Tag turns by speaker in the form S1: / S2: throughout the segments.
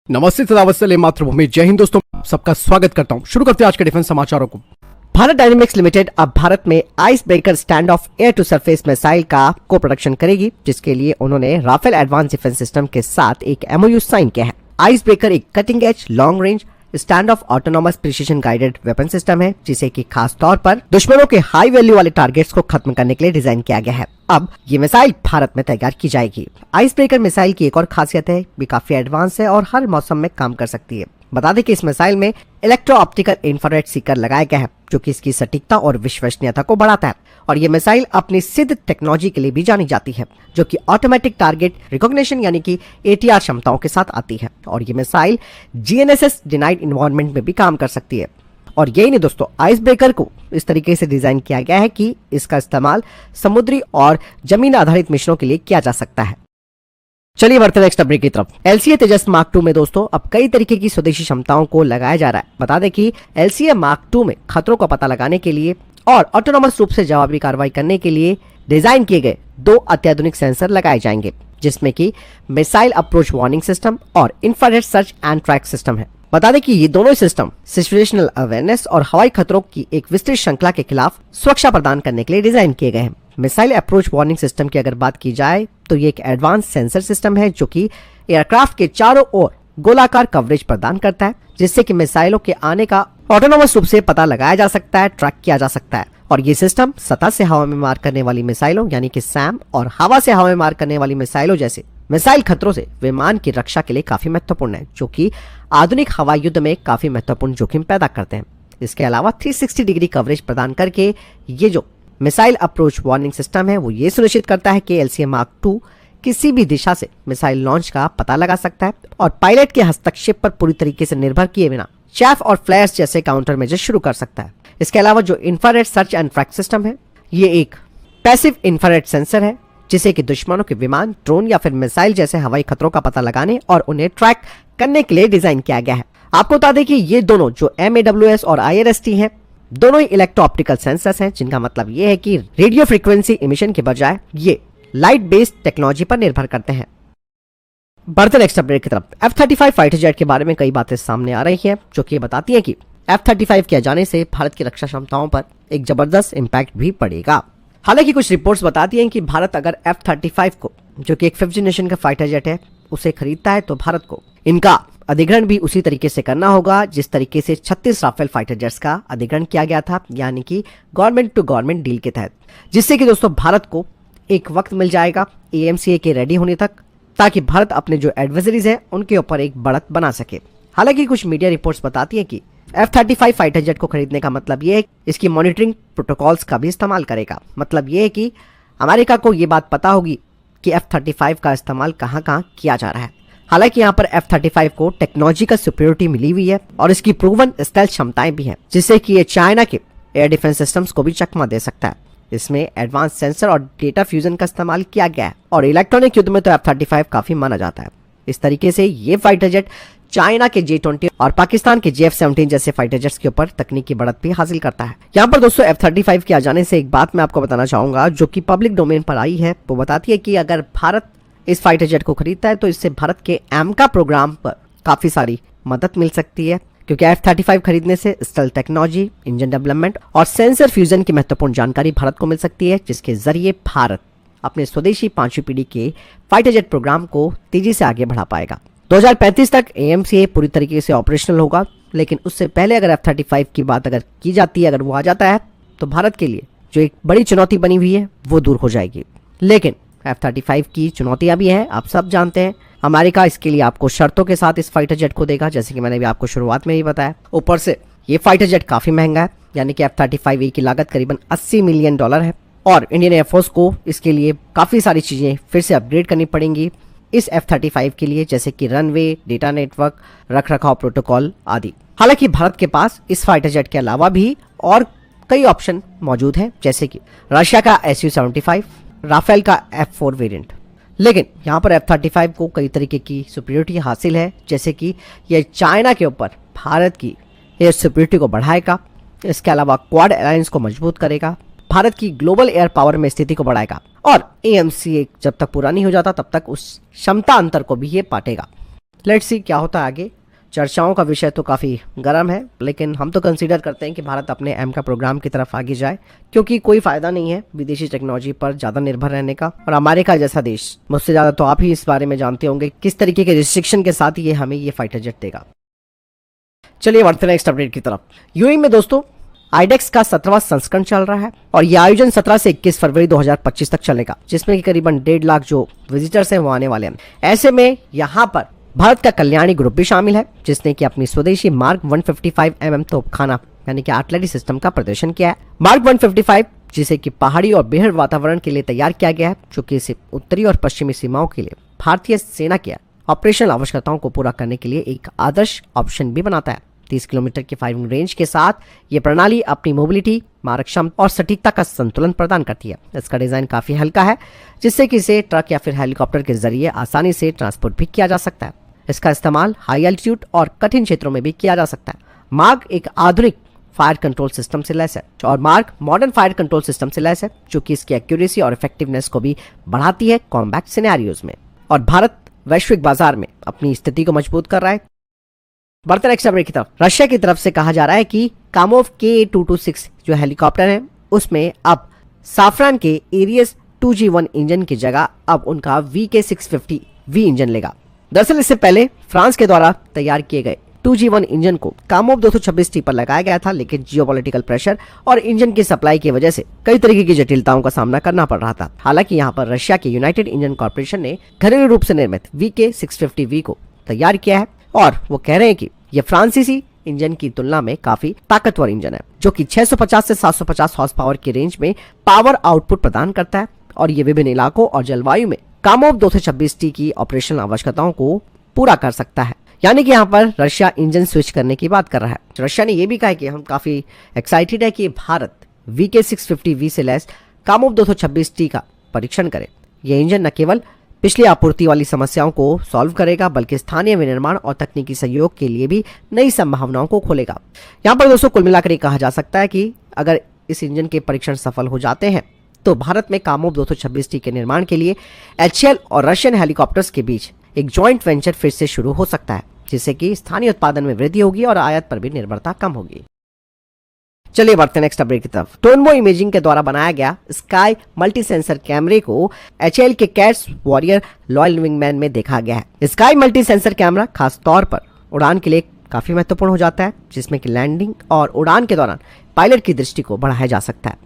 S1: नमस्ते सदावत्सले मातृभूमि। जय हिंद दोस्तों, सबका स्वागत करता हूं। शुरू करते हैं आज के डिफेंस समाचारों को। भारत डायनेमिक्स लिमिटेड अब भारत में ice breaker standoff air to surface missile का को प्रोडक्शन करेगी, जिसके लिए उन्होंने राफेल एडवांस डिफेंस सिस्टम के साथ एक एमओयू साइन किया है। आइस ब्रेकर एक cutting edge long range stand of autonomous precision guided weapon system है, जिसे कि खास तौर पर दुश्मनों के हाई वैल्यू वाले टारगेट्स को खत्म करने के लिए डिजाइन किया गया है। अब ये मिसाइल भारत में तैयार की जाएगी। आइस ब्रेकर मिसाइल की एक और खासियत है, भी काफी एडवांस है और हर मौसम में काम कर सकती है। बता दें कि इस मिसाइल में इलेक्ट्रो ऑप्टिकल इंफ्रारेड सीकर लगाया गया है, जो कि इसकी सटीकता और विश्वसनीयता को बढ़ाता है। और ये मिसाइल अपनी सिद्ध टेक्नोलॉजी के लिए भी जानी जाती है, जो कि ऑटोमेटिक टारगेट रिकॉग्निशन यानी कि एटीआर क्षमताओं के साथ आती है। और ये मिसाइल जीएनएसएस डिनाइड इन्वायरमेंट में भी काम कर सकती है। और यही नहीं दोस्तों, आइस ब्रेकर को इस तरीके से डिजाइन किया गया है कि इसका इस्तेमाल समुद्री और जमीन आधारित मिशनों के लिए किया जा सकता है। चलिए बढ़ते हैं नेक्स्ट अपडेट की तरफ। एलसीए तेजस मार्क 2 में दोस्तों अब कई तरीके की स्वदेशी क्षमताओं को लगाया जा रहा है। बता दें कि एलसीए मार्क 2 में खतरों का पता लगाने के लिए और ऑटोनॉमस रूप से जवाबी कार्रवाई करने के लिए डिजाइन किए गए 2 अत्याधुनिक सेंसर लगाए जाएंगे, जिसमें कि मिसाइल अप्रोच वार्निंग सिस्टम और infrared search and track system है। बता दें कि ये दोनों सिस्टम सिचुएशनल अवेयरनेस और हवाई खतरों की एक विस्तृत श्रृंखला के खिलाफ सुरक्षा प्रदान करने के लिए डिजाइन किए गए हैं। मिसाइल अप्रोच वार्निंग सिस्टम की अगर बात की जाए तो ये एक एडवांस सेंसर सिस्टम है, जो कि एयरक्राफ्ट के चारों ओर गोलाकार कवरेज प्रदान करता है, जिससे कि मिसाइलों के आने का ऑटोनोमस रूप से पता लगाया जा सकता है, ट्रैक किया जा सकता है। और ये सिस्टम सतह से हवा में मार करने वाली मिसाइलों यानी कि सैम और हवा से हवा में मार करने वाली मिसाइलों जैसे मिसाइल खतरों से विमान की रक्षा के लिए काफी महत्वपूर्ण है, जो कि आधुनिक हवाई युद्ध में काफी महत्वपूर्ण जोखिम पैदा करते हैं। इसके अलावा 360 डिग्री कवरेज प्रदान करके ये जो मिसाइल अप्रोच वार्निंग सिस्टम है, वो ये सुनिश्चित करता है कि एलसीए मार्क 2 किसी भी दिशा से मिसाइल लॉन्च का पता लगा सकता है और पायलट के हस्तक्षेप पर पूरी तरीके से निर्भर किए बिना चैफ और फ्लैश जैसे काउंटर मेजर शुरू कर सकता है। इसके अलावा जो infrared search and track system है, ये एक पैसिव इंफ्रारेड सेंसर है, जिसे कि दुश्मनों के विमान, ड्रोन या फिर मिसाइल जैसे हवाई खतरों का पता लगाने और उन्हें ट्रैक करने के लिए डिजाइन किया गया है। आपको बता दें कि ये दोनों जो MAWS और IRST हैं, दोनों ही इलेक्ट्रो ऑप्टिकल सेंसर्स हैं, जिनका मतलब ये है कि रेडियो फ्रीक्वेंसी इमिशन के बजाय ये लाइट बेस्ड टेक्नोलॉजी पर निर्भर करते हैं। बढ़ते नेक्स्ट अपडेट की तरफ। F-35 फाइटर जेट के बारे में कई बातें सामने आ रही हैं, जो कि बताती हैं कि F-35 के आ जाने से भारत की रक्षा क्षमताओं पर एक जबरदस्त इम्पैक्ट भी पड़ेगा। हालांकि कुछ रिपोर्ट्स बताती हैं कि भारत अगर F-35 को, जो कि एक 5th जनरेशन का फाइटर जेट है, उसे खरीदता है तो भारत को इनका अधिग्रहण भी उसी तरीके से करना होगा जिस तरीके से 36 राफेल फाइटर जेट्स का अधिग्रहण किया गया था, यानी कि गवर्नमेंट टू गवर्नमेंट डील के तहत, जिससे कि दोस्तों भारत को एक वक्त मिल जाएगा AMCA के रेडी होने तक, ताकि भारत अपने जो एडवर्सरीज है उनके ऊपर एक बढ़त बना सके। हालांकि कुछ मीडिया रिपोर्ट्स बताती है कि F-35 फाइटर जेट को खरीदने का मतलब ये है इसकी मॉनिटरिंग प्रोटोकॉल्स का भी इस्तेमाल करेगा। मतलब ये है कि अमेरिका को ये बात पता होगी कि F-35 का इस्तेमाल कहाँ कहाँ किया जा रहा है। हालांकि यहाँ पर F-35 को टेक्नोलॉजी का सुपीरियरिटी मिली हुई है और इसकी प्रूवन स्टेल्थ क्षमताएं भी हैं, जिससे कि ये चाइना के एयर डिफेंस सिस्टम्स को भी चकमा दे सकता है। इसमें एडवांस सेंसर और डेटा फ्यूजन का इस्तेमाल किया गया है और इलेक्ट्रॉनिक युद्ध में तो F-35 काफी माना जाता है। इस तरीके से ये फाइटर जेट चाइना के J-20 और पाकिस्तान के JF-17 जैसे फाइटर जेट्स के ऊपर तकनीकी बढ़त भी हासिल करता है। यहाँ पर दोस्तों F-35 के आ जाने से एक बात मैं आपको बताना चाहूंगा, जो कि पब्लिक डोमेन पर आई है, वो बताती है कि अगर भारत इस फाइटर जेट को खरीदता है तो इससे भारत के AMCA प्रोग्राम पर काफी सारी मदद मिल सकती है, क्योंकि F-35 खरीदने से स्टेल्थ टेक्नोलॉजी, इंजन डेवलपमेंट और सेंसर फ्यूजन की महत्वपूर्ण जानकारी भारत को मिल सकती है, जिसके जरिए भारत अपने स्वदेशी 5वीं पीढ़ी के फाइटर जेट प्रोग्राम को तेजी से आगे बढ़ा पाएगा। 2035 तक AMCA पूरी तरीके से ऑपरेशनल होगा, लेकिन उससे पहले अगर F-35 की बात अगर की जाती है, अगर वो आ जाता है, तो भारत के लिए जो एक बड़ी चुनौती बनी हुई है वो दूर हो जाएगी। लेकिन F-35 की चुनौतियां भी हैं, आप सब जानते हैं। अमेरिका इसके लिए आपको शर्तों के साथ इस फाइटर जेट को देगा, जैसे कि मैंने भी आपको शुरुआत में ही बताया। ऊपर से ये फाइटर जेट काफी महंगा है, यानी कि F-35A की लागत करीबन $80 मिलियन है और इंडियन एयरफोर्स को इसके लिए काफी सारी चीजें फिर से अपग्रेड करनी पड़ेंगी इस F-35 के लिए, जैसे कि रनवे, डेटा नेटवर्क, रखरखाव प्रोटोकॉल आदि। हालांकि भारत के पास इस फाइटर जेट के अलावा भी और कई ऑप्शन मौजूद हैं, जैसे कि रशिया का Su-75, राफेल का F-4 वेरिएंट। लेकिन यहाँ पर F-35 को कई तरीके की सुपीरियरिटी हासिल है, जैसे कि यह चाइना के ऊपर भारत की एयर सुपीरियरिटी को बढ़ाएगा। इसके अलावा क्वाड अलायंस को मजबूत करेगा, भारत की ग्लोबल एयर पावर में स्थिति को बढ़ाएगा और AMCA जब तक पूरा नहीं हो जाता तब तक उस क्षमता अंतर को भी ये पाटेगा। लेट्स सी क्या होता है आगे। चर्चाओं का विषय तो काफ़ी गर्म है, लेकिन हम तो कंसीडर करते हैं कि भारत अपने एम का प्रोग्राम की तरफ आगे जाए, क्योंकि कोई फ़ायदा नहीं है विदेशी टेक्नोलॉजी पर ज़्यादा निर्भर रहने का। और अमेरिका जैसा देश, मुझसे ज़्यादा तो आप ही इस बारे में जानते होंगे किस तरीके के रिस्ट्रिक्शन के साथ ये हमें ये फाइटर जेट देगा। चलिए बढ़ते हैं नेक्स्ट अपडेट की तरफ। यूएई में दोस्तों आईडेक्स का 17वां संस्करण चल रहा है और यह आयोजन 17 से 21 फरवरी 2025 तक चलेगा, जिसमें कि करीबन 1.5 लाख जो विजिटर्स हैं वो आने वाले हैं। ऐसे में यहाँ पर भारत का कल्याणी ग्रुप भी शामिल है, जिसने कि अपनी स्वदेशी मार्क 155 तोपखाना यानी कि आर्टिलरी सिस्टम का प्रदर्शन किया है। मार्क 155 जिसे कि पहाड़ी और बेहद वातावरण के लिए तैयार किया गया है, जो कि इसे उत्तरी और पश्चिमी सीमाओं के लिए भारतीय सेना की ऑपरेशनल आवश्यकताओं को पूरा करने के लिए एक आदर्श ऑप्शन भी बनाता है। 30 किलोमीटर की फायरिंग रेंज के साथ ये प्रणाली अपनी मोबिलिटी, मारक क्षमता और सटीकता का संतुलन प्रदान करती है। इसका डिजाइन काफी हल्का है, जिससे कि इसे ट्रक या फिर हेलीकॉप्टर के जरिए आसानी से ट्रांसपोर्ट भी किया जा सकता है। इसका इस्तेमाल हाई एल्टीट्यूड और कठिन क्षेत्रों में भी किया जा सकता है। मार्क एक आधुनिक फायर कंट्रोल सिस्टम से लैस है और mark modern fire control system से लैस है, जो कि इसकी एक्यूरेसी और इफेक्टिवनेस को भी बढ़ाती है कॉम्बैट सिनेरियोज में। और भारत वैश्विक बाजार में अपनी स्थिति को मजबूत कर रहा है। बढ़ते नेक्स्ट अपडेट की तरफ। रशिया की तरफ से कहा जा रहा है कि कामोव Ka-226 जो हेलीकॉप्टर है उसमें अब साफरान के एरियस 2G1 इंजन की जगह अब उनका VK650V इंजन लेगा। दरअसल इससे पहले फ्रांस के द्वारा तैयार किए गए 2G1 इंजन को कामोव 226T पर लगाया गया था, लेकिन जियोपॉलिटिकल प्रेशर और इंजन की सप्लाई की वजह से कई तरीके की जटिलताओं का सामना करना पड़ रहा था। हालांकि यहाँ पर रशिया के यूनाइटेड इंजन कॉर्पोरेशन ने घरेलू रूप से निर्मित VK650V को तैयार किया है और वो कह रहे हैं कि यह फ्रांसीसी इंजन की तुलना में काफी ताकतवर इंजन है, जो कि 650 से 750 हॉर्स पावर की रेंज में पावर आउटपुट प्रदान करता है और ये विभिन्न इलाकों और जलवायु में कामोव 226T की ऑपरेशनल आवश्यकताओं को पूरा कर सकता है। यानी कि यहाँ पर रशिया इंजन स्विच करने की बात कर रहा है। रशिया ने यह भी कहा है कि हम काफी एक्साइटेड है कि भारत VK650V से लैस कामोव 226T का परीक्षण करे। यह इंजन न केवल पिछली आपूर्ति वाली समस्याओं को सॉल्व करेगा, बल्कि स्थानीय विनिर्माण और तकनीकी सहयोग के लिए भी नई संभावनाओं को खोलेगा। यहाँ पर दोस्तों कुल मिलाकर ये कहा जा सकता है कि अगर इस इंजन के परीक्षण सफल हो जाते हैं तो भारत में कामोव 226T के निर्माण के लिए HAL और रशियन हेलीकॉप्टर्स के बीच एक जॉइंट वेंचर फिर से शुरू हो सकता है, जिससे कि स्थानीय उत्पादन में वृद्धि होगी और आयात पर भी निर्भरता कम होगी। चलिए बढ़ते हैं नेक्स्ट अपडेट की तरफ। टोनमो इमेजिंग के द्वारा बनाया गया स्काई मल्टी सेंसर कैमरे को HAL के कैट्स वॉरियर लॉयल विंगमैन में देखा गया है। स्काई मल्टी सेंसर कैमरा खास तौर पर उड़ान के लिए काफी महत्वपूर्ण हो जाता है, जिसमें कि लैंडिंग और उड़ान के दौरान पायलट की दृष्टि को बढ़ाया जा सकता है,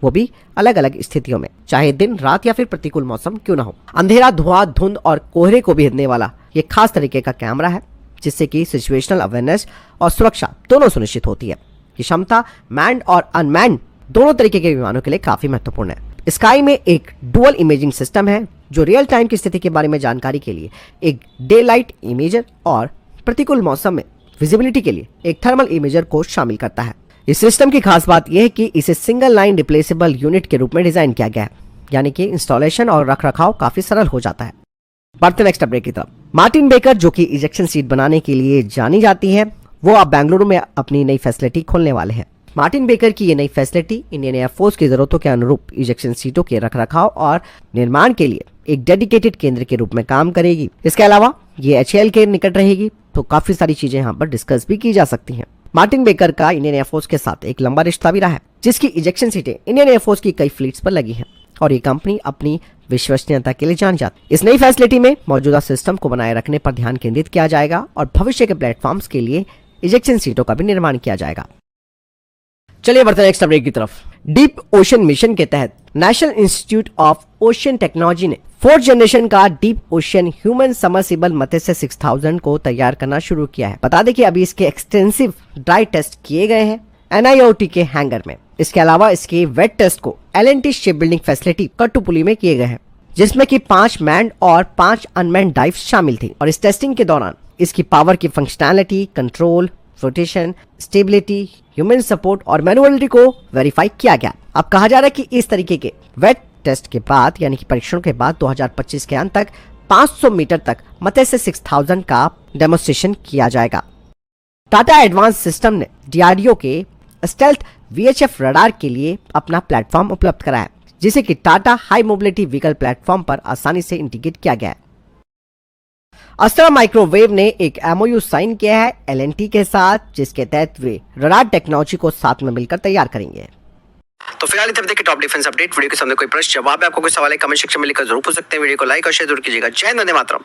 S1: वो भी अलग अलग स्थितियों में, चाहे दिन, रात या फिर प्रतिकूल मौसम क्यों ना हो। अंधेरा, धुआं, धुंध और कोहरे को भेदने वाला ये खास तरीके का कैमरा है, जिससे कि सिचुएशनल अवेयरनेस और सुरक्षा दोनों सुनिश्चित होती है। ये क्षमता मैन्ड और अनमैन्ड दोनों तरीके के विमानों के लिए काफी महत्वपूर्ण है। स्काई में एक डुअल इमेजिंग सिस्टम है, जो रियल टाइम की स्थिति के बारे में जानकारी के लिए एक डे लाइट इमेजर और प्रतिकूल मौसम में विजिबिलिटी के लिए एक थर्मल इमेजर को शामिल करता है। इस सिस्टम की खास बात यह है कि इसे सिंगल लाइन रिप्लेसेबल यूनिट के रूप में डिजाइन किया गया है, यानी कि इंस्टॉलेशन और रखरखाव काफी सरल हो जाता है। बढ़ते नेक्स्ट अपडेट की तरफ। मार्टिन बेकर जो कि इजेक्शन सीट बनाने के लिए जानी जाती है, वो अब बेंगलुरु में अपनी नई फैसिलिटी खोलने वाले हैं। मार्टिन बेकर की ये नई फैसिलिटी इंडियन एयरफोर्स की जरूरतों के अनुरूप इजेक्शन सीटों के रखरखाव और निर्माण के लिए एक डेडिकेटेड केंद्र के रूप में काम करेगी। इसके अलावा ये HAL के निकट रहेगी, तो काफी सारी चीजें यहाँ पर डिस्कस भी की जा सकती हैं। मार्टिन बेकर का इंडियन एयरफोर्स के साथ एक लंबा रिश्ता भी रहा है, जिसकी इजेक्शन सीटें इंडियन एयरफोर्स की कई फ्लीट्स पर लगी हैं और ये कंपनी अपनी विश्वसनीयता के लिए जानी जाती है। इस नई फैसिलिटी में मौजूदा सिस्टम को बनाए रखने पर ध्यान केंद्रित किया जाएगा और भविष्य के प्लेटफॉर्म्स के लिए इजेक्शन सीटों का भी निर्माण किया जाएगा। चलिए बढ़ते हैं नेक्स्ट अपडेट की तरफ। डीप ओशन मिशन के तहत national institute of ocean technology ने 4th जनरेशन का डीप ओशन ह्यूमन समरसिबल मत्स्य 6000 को तैयार करना शुरू किया है। बता दें कि अभी इसके एक्सटेंसिव ड्राई टेस्ट किए गए हैं NIOT के हैंगर में। इसके अलावा इसके वेट टेस्ट को L&T शिप बिल्डिंग फैसिलिटी कट्टुपुली में किए गए हैं, जिसमें कि 5 मैन्ड और 5 अनमैन्ड डाइव्स शामिल थी। और इस टेस्टिंग के दौरान इसकी पावर की functionality, control, rotation, stability, human support और मैनुअलिटी को वेरीफाई किया गया। अब कहा जा रहा है कि इस तरीके के वेट टेस्ट के बाद, यानी कि परीक्षण के बाद 2025 के अंत तक 500 मीटर तक मत्स्य 6000 का डेमोन्स्ट्रेशन किया जाएगा। टाटा एडवांस सिस्टम ने DRDO के स्टेल्थ VHF रडार के लिए अपना प्लेटफॉर्म उपलब्ध कराया है, जिसे कि Tata high mobility vehicle platform पर आसानी से इंटीग्रेट किया गया है। अस्त्रा माइक्रोवेव ने एक एमओयू साइन किया है एलएनटी के साथ, जिसके तहत वे रडार टेक्नोलॉजी को साथ में मिलकर तैयार करेंगे। तो फिलहाल इतने के टॉप डिफेंस अपडेट। वीडियो के सामने कोई प्रश्न जवाब है, आपको कोई सवाल है कमेंट सेक्शन में लिखकर जरूर पूछ सकते हैं। वीडियो को लाइक और शेयर जरूर कीजिएगा। जय हिंद, वंदे मातरम।